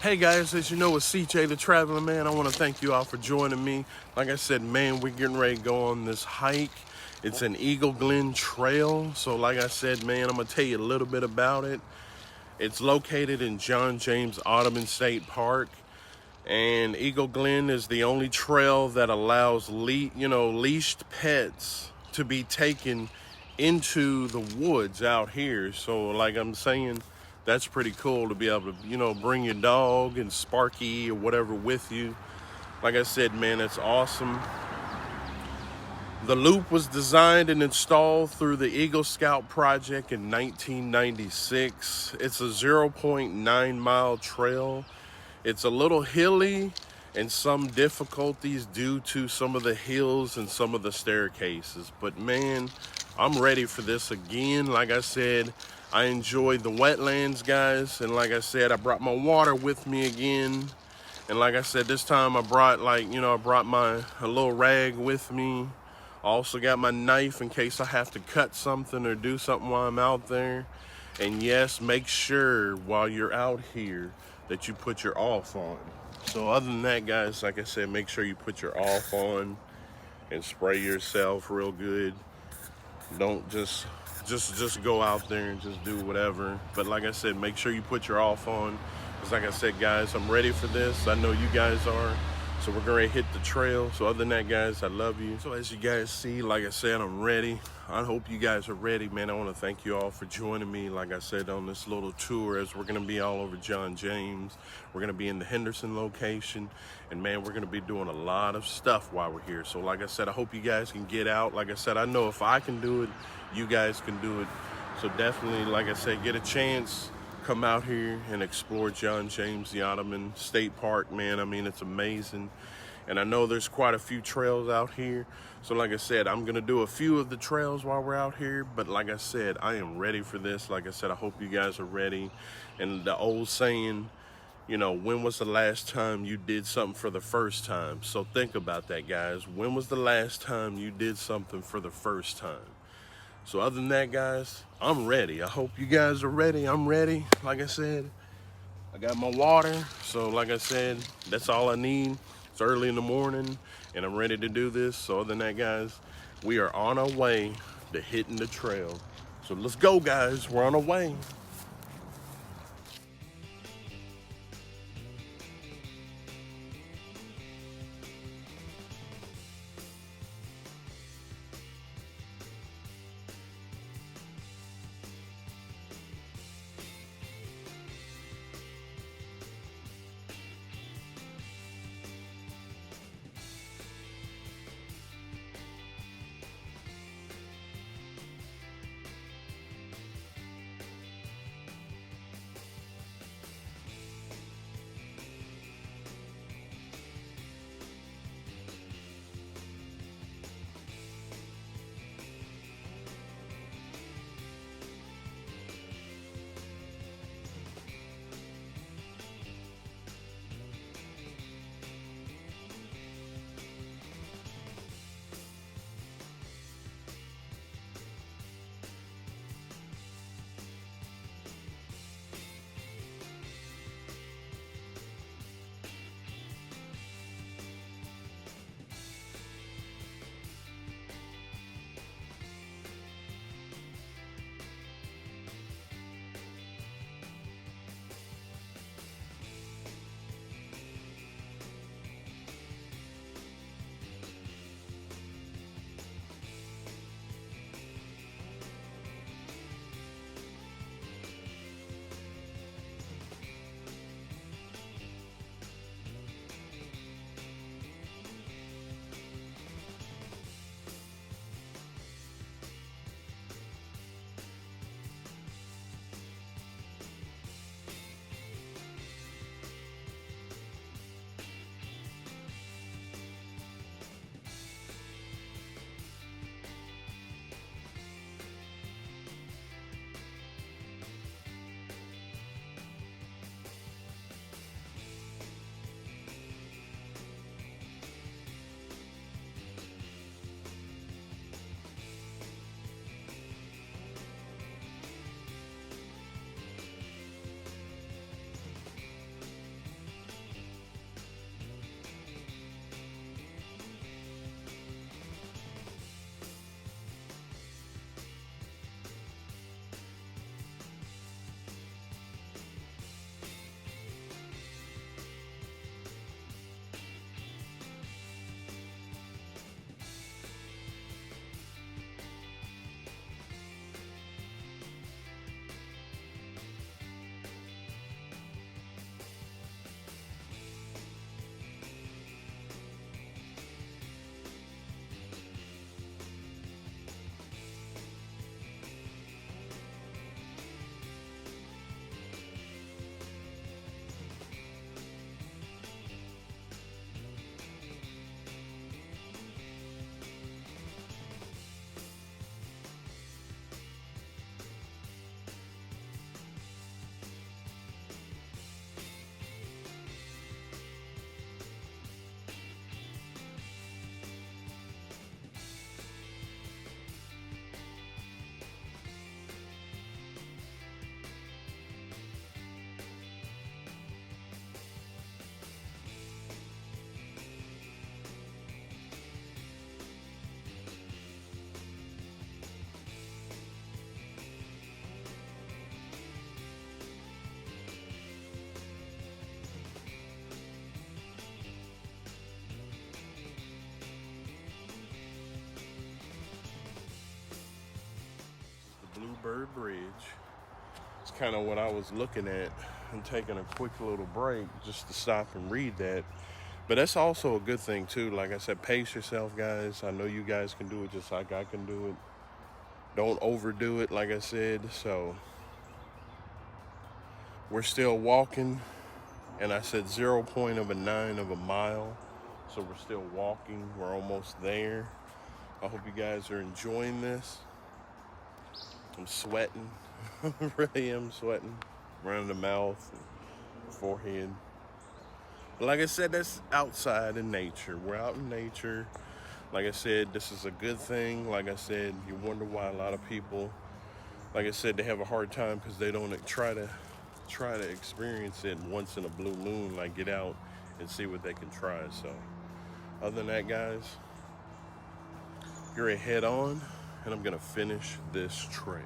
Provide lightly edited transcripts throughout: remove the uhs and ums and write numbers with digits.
Hey guys, as you know, it's CJ the Traveling Man. I want to thank you all for joining me. Like I said, man, we're getting ready to go on this hike. It's an Glen Trail. So like I said, man, I'm going to tell you a little bit about it. It's located in John James Audubon State Park. And Glen is the only trail that allows leashed pets to be taken into the woods out here. So like I'm saying, that's pretty cool to be able to, bring your dog and Sparky or whatever with you. Like I said, man, it's awesome. The loop was designed and installed through the Eagle Scout project in 1996. It's a 0.9 mile trail. It's a little hilly and some difficulties due to some of the hills and some of the staircases. But man, I'm ready for this again. Like I said, I enjoyed the wetlands, guys. And like I said, I brought my water with me again. And like I said, this time I brought a little rag with me. I also got my knife in case I have to cut something or do something while I'm out there. And yes, make sure while you're out here that you put your off on. So other than that, guys, like I said, make sure you put your off on and spray yourself real good. Don't just go out there and just do whatever. But like I said, make sure you put your off on. Because like I said, guys, I'm ready for this. I know you guys are. So we're going to hit the trail. So other than that, guys, I love you. So as you guys see, like I said, I'm ready. I hope you guys are ready, man. I want to thank you all for joining me, like I said, on this little tour, as we're going to be all over John James. We're going to be in the Henderson location. And man, we're going to be doing a lot of stuff while we're here. So like I said, I hope you guys can get out. Like I said, I know if I can do it, you guys can do it. So definitely, like I said, get a chance. Come out here and explore John James, the Audubon State Park, man. I mean, it's amazing. And I know there's quite a few trails out here. So like I said, I'm gonna do a few of the trails while we're out here. But like I said, I am ready for this. Like I said, I hope you guys are ready. And the old saying, when was the last time you did something for the first time? So think about that, guys. When was the last time you did something for the first time? So other than that, guys, I'm ready. I hope you guys are ready. I'm ready. Like I said, I got my water. So like I said, that's all I need. It's early in the morning and I'm ready to do this. So other than that, guys, we are on our way to hitting the trail. So let's go, guys. We're on our way. kind of what I was looking at and taking a quick little break just to stop and read that. But that's also a good thing too. Like I said, pace yourself, guys. I know you guys can do it just like I can do it. Don't overdo it, like I said. So we're still walking, and I said 0.9 of a mile. So we're still walking. We're almost there. I hope you guys are enjoying this. I'm sweating. I really am sweating around the mouth, and forehead. But like I said, that's outside in nature. We're out in nature. Like I said, this is a good thing. Like I said, you wonder why a lot of people, like I said, they have a hard time because they don't try to experience it once in a blue moon, like get out and see what they can try. So other than that, guys, you're a head on, and I'm gonna finish this trail.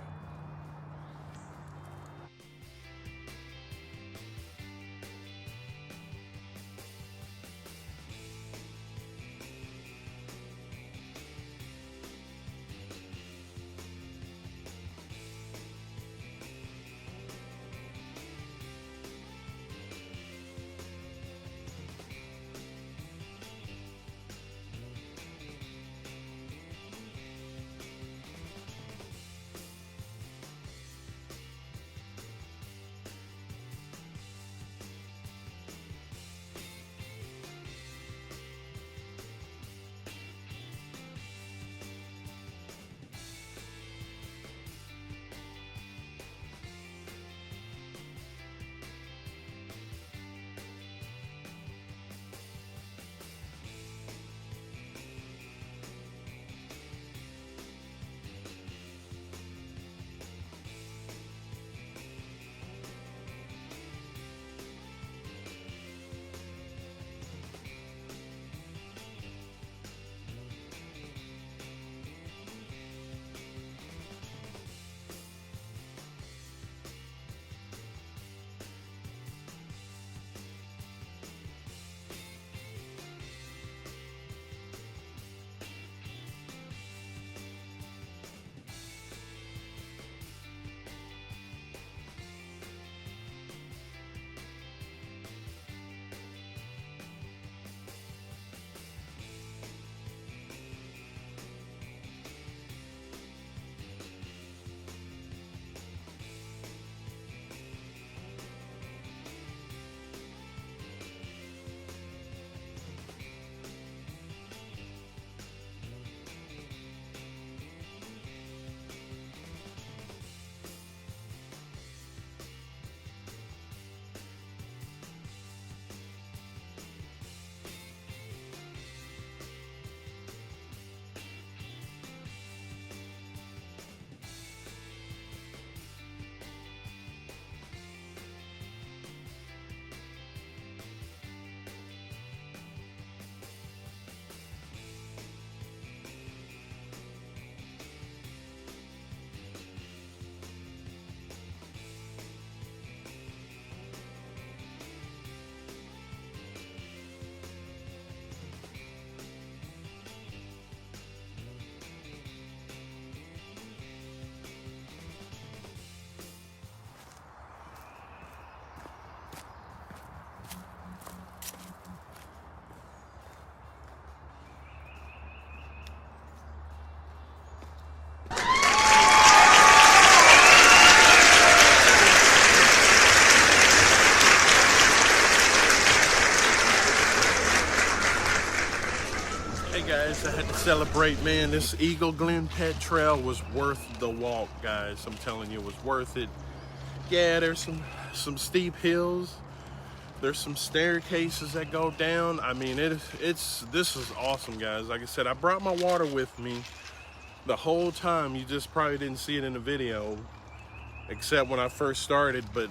I had to celebrate, man. This Glen Pet Trail was worth the walk, guys. I'm telling you, it was worth it. Yeah, there's some steep hills. There's some staircases that go down. I mean, this is awesome, guys. Like I said, I brought my water with me the whole time. You just probably didn't see it in the video, except when I first started, but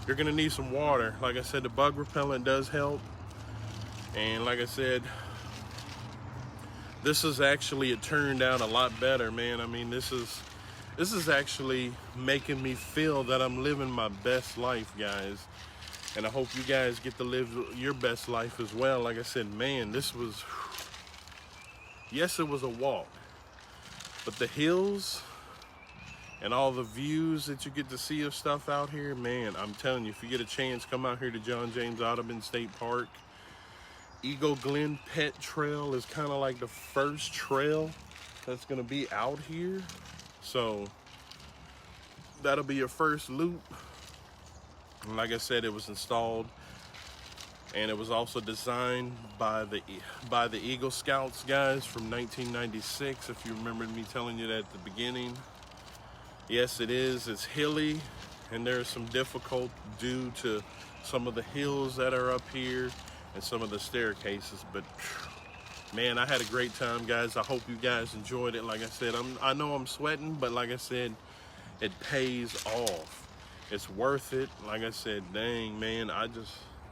you're gonna need some water. Like I said, the bug repellent does help. And like I said, this is actually, it turned out a lot better, man. I mean, this is actually making me feel that I'm living my best life, guys. And I hope you guys get to live your best life as well. Like I said, man, this was, yes, it was a walk, but the hills and all the views that you get to see of stuff out here, man, I'm telling you, if you get a chance, come out here to John James Audubon State Park. Glen Pet Trail is kind of like the first trail that's gonna be out here. So that'll be your first loop. And like I said, it was installed and it was also designed by the Eagle Scouts guys from 1996, if you remembered me telling you that at the beginning. Yes, it is. It's hilly, and there's some difficult due to some of the hills that are up here and some of the staircases. But man, I had a great time, guys. I hope you guys enjoyed it. Like I said, I know I'm sweating, but like I said, it pays off. It's worth it. Like I said, dang, man, I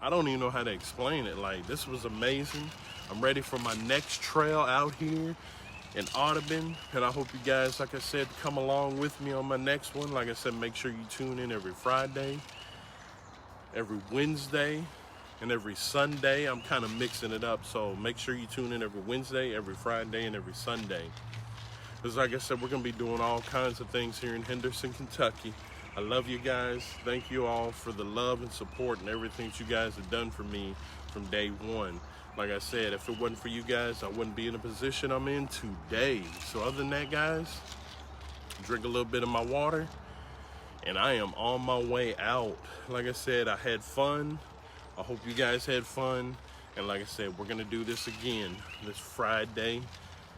don't even know how to explain it. Like, this was amazing. I'm ready for my next trail out here in Audubon, and I hope you guys, like I said, come along with me on my next one. Like I said, make sure you tune in every Friday, every Wednesday, and every Sunday. I'm kind of mixing it up, so make sure you tune in every Wednesday, every Friday, and every Sunday. Because like I said, we're going to be doing all kinds of things here in Henderson, Kentucky. I love you guys. Thank you all for the love and support and everything that you guys have done for me from day one. Like I said, if it wasn't for you guys, I wouldn't be in the position I'm in today. So other than that, guys, drink a little bit of my water, and I am on my way out. Like I said, I had fun. I hope you guys had fun. And like I said, we're gonna do this again this Friday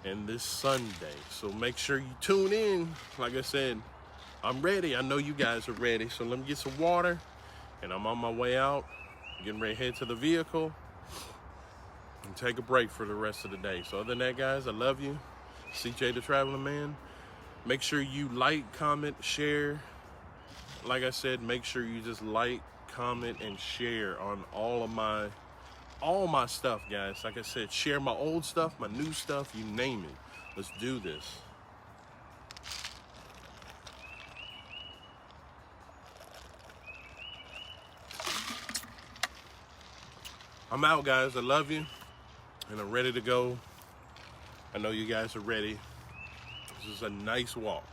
and this Sunday. So make sure you tune in. Like I said, I'm ready. I know you guys are ready. So let me get some water, and I'm on my way out, getting ready to head to the vehicle and take a break for the rest of the day. So other than that, guys, I love you. CJ the Traveling Man. Make sure you like, comment, share. Like I said, make sure you just like, comment, and share on all my stuff, guys. Like I said, share my old stuff, my new stuff, you name it. Let's do this. I'm out, guys. I love you, and I'm ready to go. I know you guys are ready. This is a nice walk.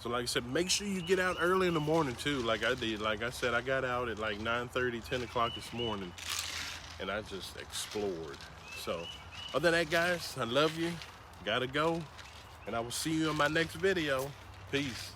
So like I said, make sure you get out early in the morning too, like I did. Like I said, I got out at like 9:30, 10 o'clock this morning, and I just explored. So other than that, guys, I love you. Gotta go, and I will see you in my next video. Peace.